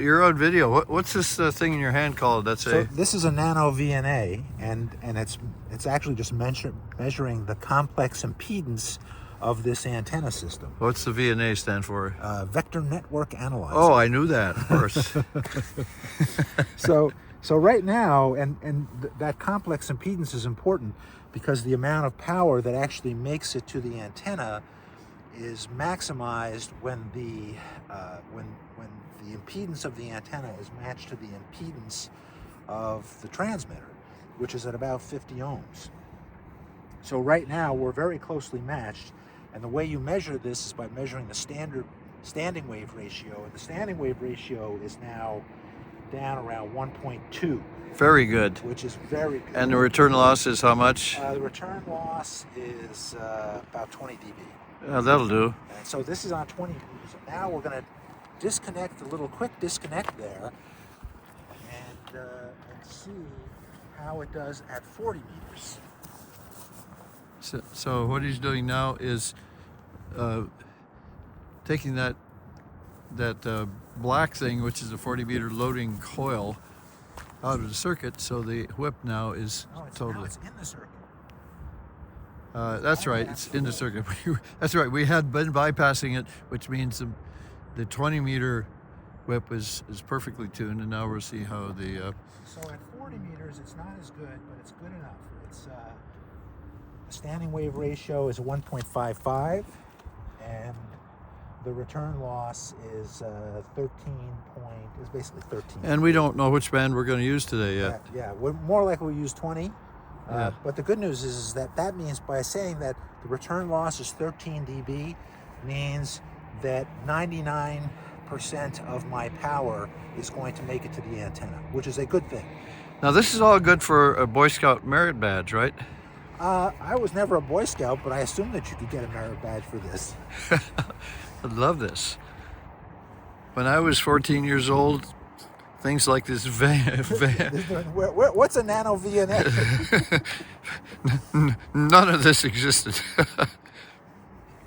you're on video. What's this thing in your hand called? That's So this is a nano VNA, and it's actually just measuring the complex impedance of this antenna system. What's the VNA stand for? Vector Network Analyzer. Oh, I knew that, of course. So right now, that complex impedance is important because the amount of power that actually makes it to the antenna is maximized when the impedance of the antenna is matched to the impedance of the transmitter, which is at about 50 ohms. So right now we're very closely matched, and the way you measure this is by measuring the standard standing wave ratio, and the standing wave ratio is now down around 1.2. Very good. Which is very good. And the return loss is how much? The return loss is about 20 dB. Yeah, that'll do. And so this is on 20 dB. So now we're going to disconnect a little quick disconnect there and see how it does at 40 meters. So what he's doing now is taking that black thing, which is a 40-meter loading coil, out of the circuit. So the whip now is totally. Now it's in the circuit. That's right. It's in the circuit. That's right. We had been bypassing it, which means the 20-meter whip is perfectly tuned, and now we'll see how the. So at 40 meters, it's not as good, but it's good enough. It's the standing wave ratio is 1.55, and the return loss is basically 13. And we don't know which band we're going to use today yet. Yeah, we're more likely we'll use 20. Yeah. But the good news is that means by saying that the return loss is 13 dB means that 99% of my power is going to make it to the antenna, which is a good thing. Now this is all good for a Boy Scout merit badge, right? I was never a Boy Scout, but I assume that you could get a merit badge for this. I'd love this. When I was 14 years old, things like this What's a nano VNA? none of this existed.